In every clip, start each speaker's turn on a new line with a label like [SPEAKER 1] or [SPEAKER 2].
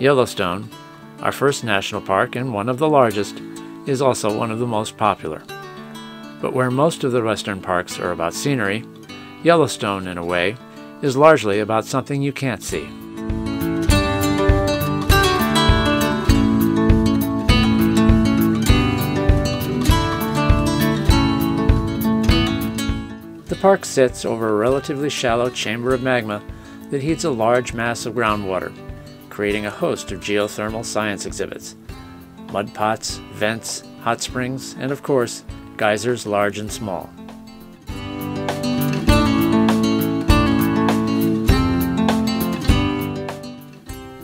[SPEAKER 1] Yellowstone, our first national park and one of the largest, is also one of the most popular. But where most of the western parks are about scenery, Yellowstone, in a way, is largely about something you can't see. The park sits over a relatively shallow chamber of magma that heats a large mass of groundwater, creating a host of geothermal science exhibits: mud pots, vents, hot springs, and of course, geysers large and small.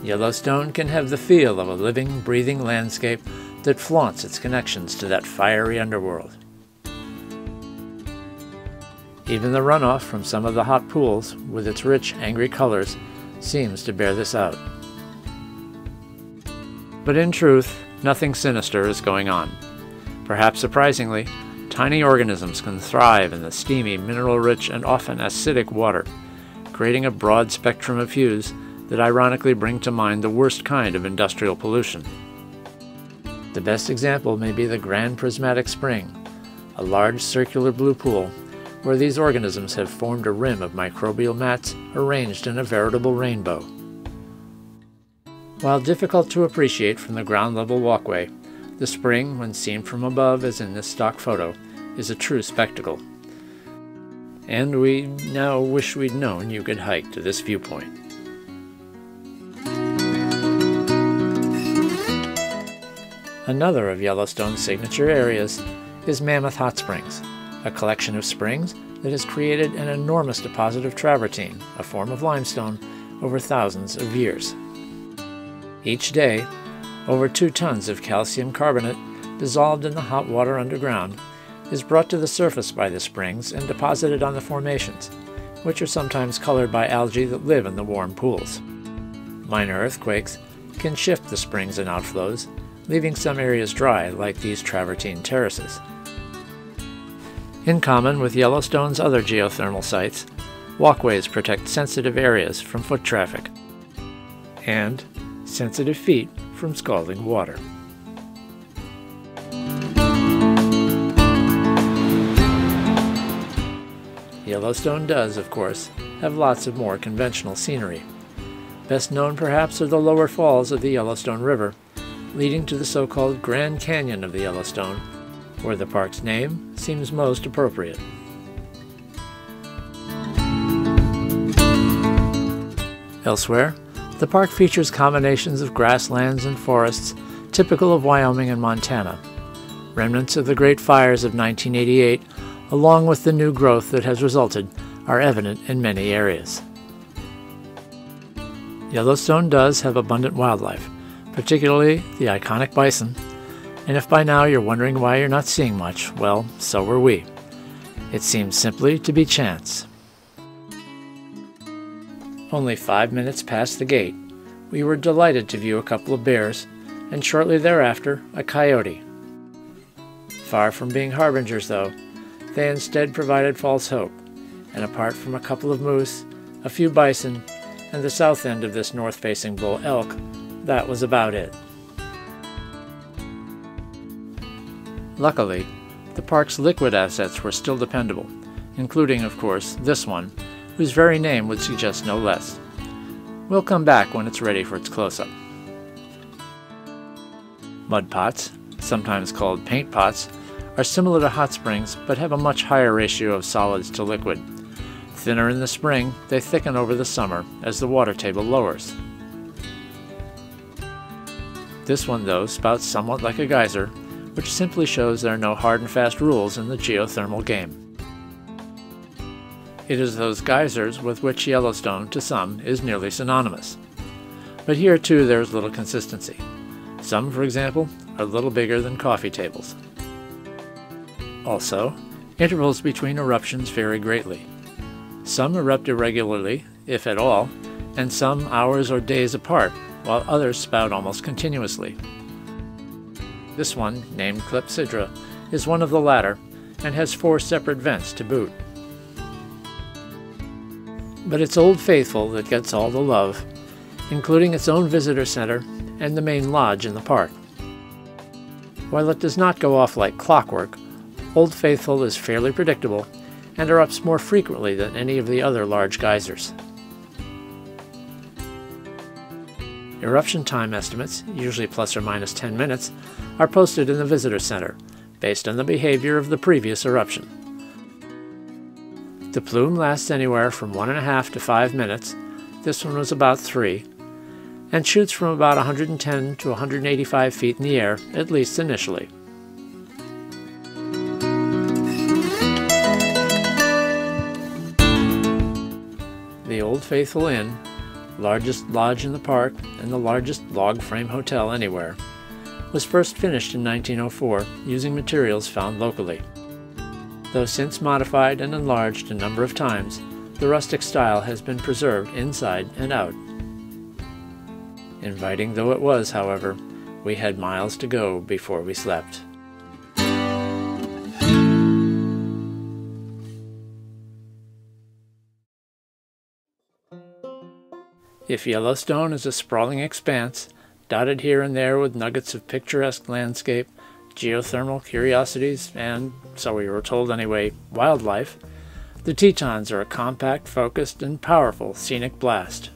[SPEAKER 1] Yellowstone can have the feel of a living, breathing landscape that flaunts its connections to that fiery underworld. Even the runoff from some of the hot pools, with its rich, angry colors, seems to bear this out. But in truth, nothing sinister is going on. Perhaps surprisingly, tiny organisms can thrive in the steamy, mineral-rich, and often acidic water, creating a broad spectrum of hues that ironically bring to mind the worst kind of industrial pollution. The best example may be the Grand Prismatic Spring, a large circular blue pool where these organisms have formed a rim of microbial mats arranged in a veritable rainbow. While difficult to appreciate from the ground-level walkway, the spring, when seen from above as in this stock photo, is a true spectacle. And we now wish we'd known you could hike to this viewpoint. Another of Yellowstone's signature areas is Mammoth Hot Springs, a collection of springs that has created an enormous deposit of travertine, a form of limestone, over thousands of years. Each day, over 2 tons of calcium carbonate, dissolved in the hot water underground, is brought to the surface by the springs and deposited on the formations, which are sometimes colored by algae that live in the warm pools. Minor earthquakes can shift the springs and outflows, leaving some areas dry, like these travertine terraces. In common with Yellowstone's other geothermal sites, walkways protect sensitive areas from foot traffic, and sensitive feet from scalding water. Yellowstone does, of course, have lots of more conventional scenery. Best known perhaps are the lower falls of the Yellowstone River, leading to the so-called Grand Canyon of the Yellowstone, where the park's name seems most appropriate. Elsewhere, the park features combinations of grasslands and forests typical of Wyoming and Montana, remnants of the Great Fires of 1988, along with the new growth that has resulted, are evident in many areas. Yellowstone does have abundant wildlife, particularly the iconic bison, and if by now you're wondering why you're not seeing much, well, so were we. It seems simply to be chance. Only 5 minutes past the gate, we were delighted to view a couple of bears, and shortly thereafter, a coyote. Far from being harbingers, though, they instead provided false hope, and apart from a couple of moose, a few bison, and the south end of this north-facing bull elk, that was about it. Luckily, the park's liquid assets were still dependable, including, of course, this one, whose very name would suggest no less. We'll come back when it's ready for its close-up. Mud pots, sometimes called paint pots, are similar to hot springs but have a much higher ratio of solids to liquid. Thinner in the spring, they thicken over the summer as the water table lowers. This one, though, spouts somewhat like a geyser, which simply shows there are no hard and fast rules in the geothermal game. It is those geysers with which Yellowstone, to some, is nearly synonymous. But here, too, there is little consistency. Some, for example, are a little bigger than coffee tables. Also, intervals between eruptions vary greatly. Some erupt irregularly, if at all, and some hours or days apart, while others spout almost continuously. This one, named Clepsydra, is one of the latter, and has 4 separate vents to boot. But it's Old Faithful that gets all the love, including its own visitor center and the main lodge in the park. While it does not go off like clockwork, Old Faithful is fairly predictable and erupts more frequently than any of the other large geysers. Eruption time estimates, usually plus or minus 10 minutes, are posted in the visitor center, based on the behavior of the previous eruption. The plume lasts anywhere from 1.5 to 5 minutes, this one was about 3, and shoots from about 110 to 185 feet in the air, at least initially. The Old Faithful Inn, largest lodge in the park and the largest log frame hotel anywhere, was first finished in 1904 using materials found locally. Though since modified and enlarged a number of times, the rustic style has been preserved inside and out. Inviting though it was, however, we had miles to go before we slept. If Yellowstone is a sprawling expanse, dotted here and there with nuggets of picturesque landscape, geothermal curiosities, and, so we were told anyway, wildlife, the Tetons are a compact, focused, and powerful scenic blast.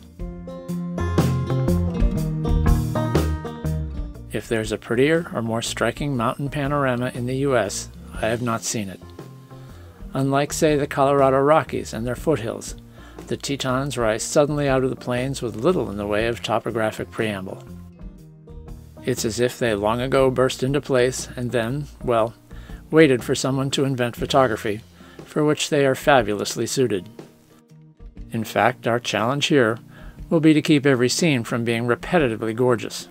[SPEAKER 1] If there's a prettier or more striking mountain panorama in the U.S., I have not seen it. Unlike, say, the Colorado Rockies and their foothills, the Tetons rise suddenly out of the plains with little in the way of topographic preamble. It's as if they long ago burst into place and then, well, waited for someone to invent photography, for which they are fabulously suited. In fact, our challenge here will be to keep every scene from being repetitively gorgeous.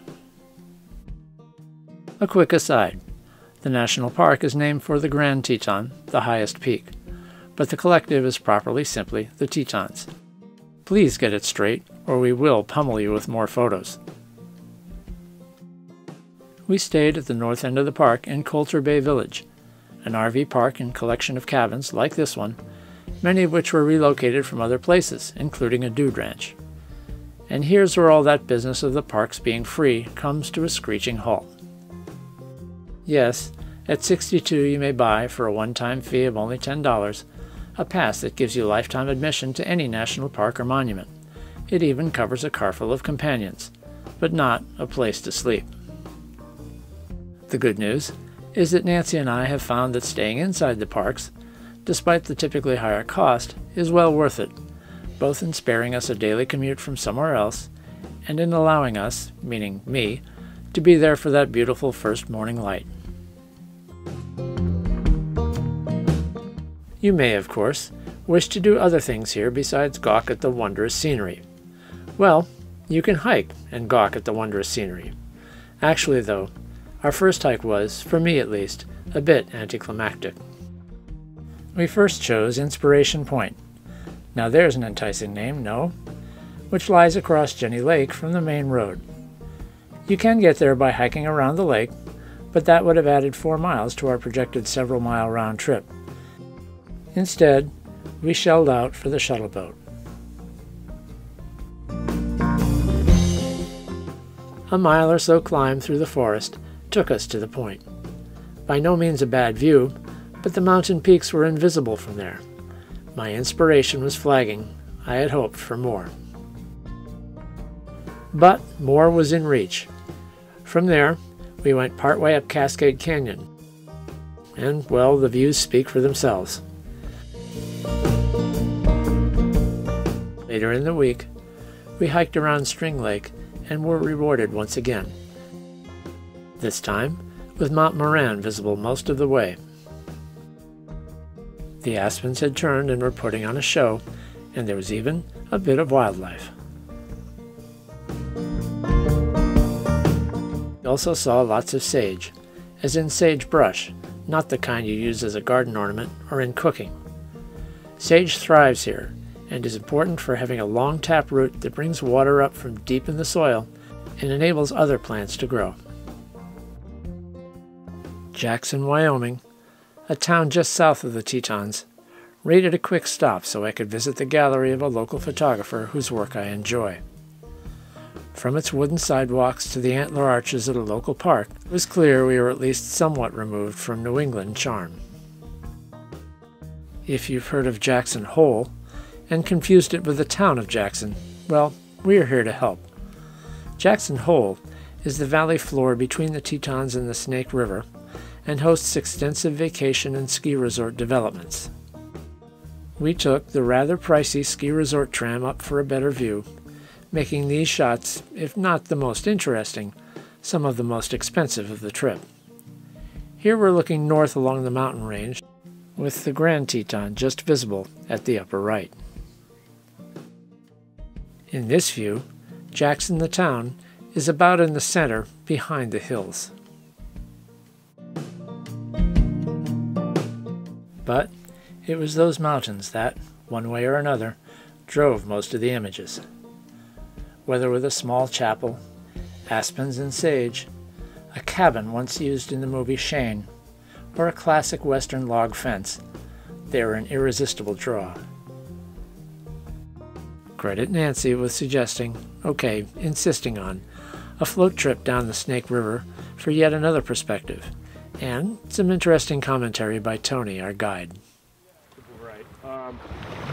[SPEAKER 1] A quick aside. The national park is named for the Grand Teton, the highest peak, but the collective is properly simply the Tetons. Please get it straight, or we will pummel you with more photos. We stayed at the north end of the park in Coulter Bay Village, an RV park and collection of cabins like this one, many of which were relocated from other places, including a dude ranch. And here's where all that business of the parks being free comes to a screeching halt. Yes, at $62 you may buy, for a one-time fee of only $10, a pass that gives you lifetime admission to any national park or monument. It even covers a carful of companions, but not a place to sleep. The good news is that Nancy and I have found that staying inside the parks, despite the typically higher cost, is well worth it, both in sparing us a daily commute from somewhere else, and in allowing us, meaning me, to be there for that beautiful first morning light. You may, of course, wish to do other things here besides gawk at the wondrous scenery. Well, you can hike and gawk at the wondrous scenery. Actually, though, our first hike was, for me at least, a bit anticlimactic. We first chose Inspiration Point. Now there's an enticing name, no? Which lies across Jenny Lake from the main road. You can get there by hiking around the lake, but that would have added 4 miles to our projected several-mile round trip. Instead, we shelled out for the shuttle boat. A mile or so climb through the forest took us to the point. By no means a bad view, but the mountain peaks were invisible from there. My inspiration was flagging. I had hoped for more. But more was in reach. From there, we went partway up Cascade Canyon. And, well, the views speak for themselves. Later in the week, we hiked around String Lake and were rewarded once again. This time, with Mount Moran visible most of the way. The aspens had turned and were putting on a show, and there was even a bit of wildlife. We also saw lots of sage, as in sagebrush, not the kind you use as a garden ornament or in cooking. Sage thrives here and is important for having a long taproot that brings water up from deep in the soil and enables other plants to grow. Jackson, Wyoming, a town just south of the Tetons, rated a quick stop so I could visit the gallery of a local photographer whose work I enjoy. From its wooden sidewalks to the antler arches at a local park, it was clear we were at least somewhat removed from New England charm. If you've heard of Jackson Hole and confused it with the town of Jackson, well, we're here to help. Jackson Hole is the valley floor between the Tetons and the Snake River and hosts extensive vacation and ski resort developments. We took the rather pricey ski resort tram up for a better view, making these shots, if not the most interesting, some of the most expensive of the trip. Here we're looking north along the mountain range, with the Grand Teton just visible at the upper right. In this view, Jackson the town is about in the center behind the hills. But it was those mountains that, one way or another, drove most of the images. Whether with a small chapel, aspens and sage, a cabin once used in the movie Shane, or a classic western log fence, they were an irresistible draw. Credit Nancy with suggesting, insisting on, a float trip down the Snake River for yet another perspective, and some interesting commentary by Tony, our guide.
[SPEAKER 2] Right.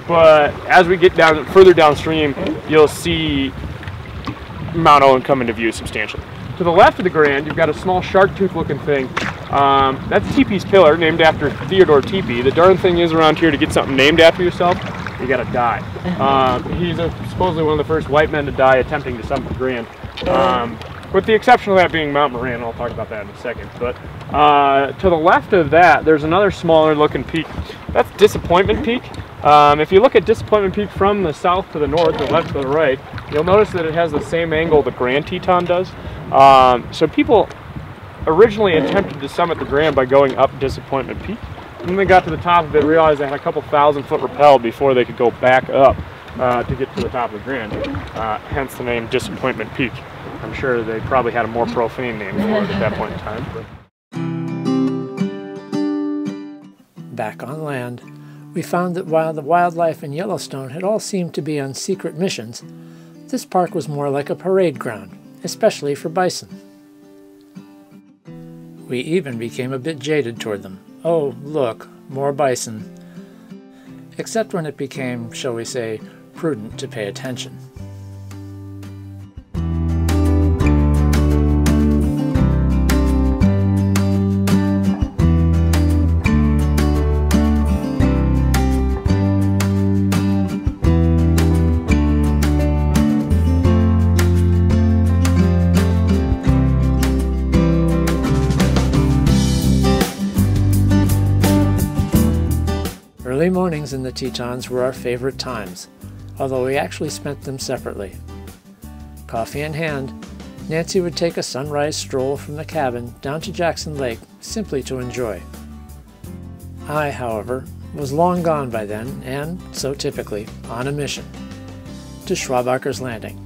[SPEAKER 2] But as we get further downstream, you'll see Mount Owen come into view substantially. To the left of the Grand, you've got a small shark tooth looking thing. That's Teepee's Pillar, named after Theodore Teepee. The darn thing is around here, to get something named after yourself, you gotta die. He's supposedly one of the first white men to die attempting to summit the Grand. With the exception of that being Mount Moran, and I'll talk about that in a second. But to the left of that, there's another smaller looking peak. That's Disappointment Peak. If you look at Disappointment Peak from the south to the north, the left to the right, you'll notice that it has the same angle the Grand Teton does. So people originally attempted to summit the Grand by going up Disappointment Peak. And when they got to the top of it, realized they had a couple 1,000-foot rappel before they could go back up to get to the top of the Grand. Hence the name Disappointment Peak. I'm sure they probably had a more profane name for it at that point in time. But.
[SPEAKER 1] Back on land, we found that while the wildlife in Yellowstone had all seemed to be on secret missions, this park was more like a parade ground, especially for bison. We even became a bit jaded toward them. Oh, look, more bison. Except when it became, shall we say, prudent to pay attention. Early mornings in the Tetons were our favorite times, although we actually spent them separately. Coffee in hand, Nancy would take a sunrise stroll from the cabin down to Jackson Lake simply to enjoy. I, however, was long gone by then and, so typically, on a mission to Schwabacher's Landing.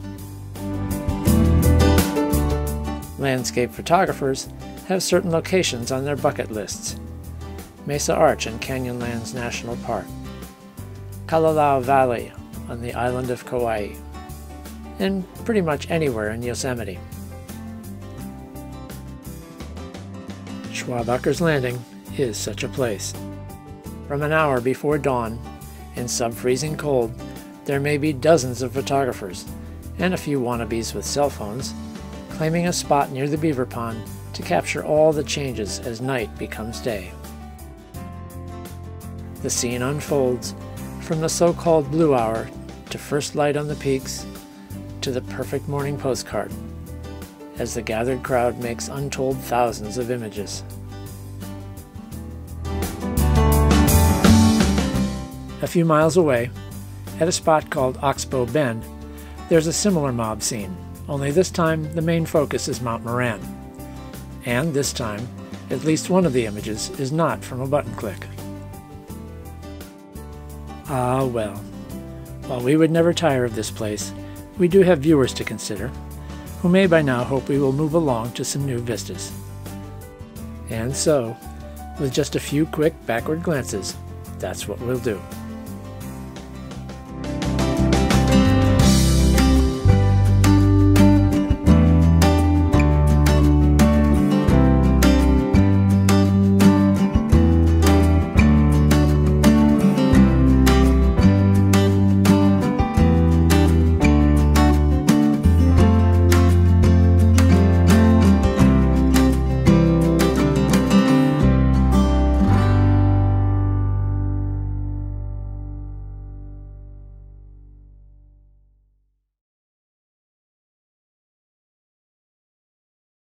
[SPEAKER 1] Landscape photographers have certain locations on their bucket lists. Mesa Arch in Canyonlands National Park, Kalalau Valley on the island of Kauai, and pretty much anywhere in Yosemite. Schwabacher's Landing is such a place. From an hour before dawn, in sub-freezing cold, there may be dozens of photographers, and a few wannabes with cell phones, claiming a spot near the beaver pond to capture all the changes as night becomes day. The scene unfolds from the so-called blue hour to first light on the peaks to the perfect morning postcard, as the gathered crowd makes untold thousands of images. A few miles away, at a spot called Oxbow Bend, there's a similar mob scene, only this time the main focus is Mount Moran. And this time, at least one of the images is not from a button click. Ah well, while we would never tire of this place, we do have viewers to consider, who may by now hope we will move along to some new vistas. And so, with just a few quick backward glances, that's what we'll do.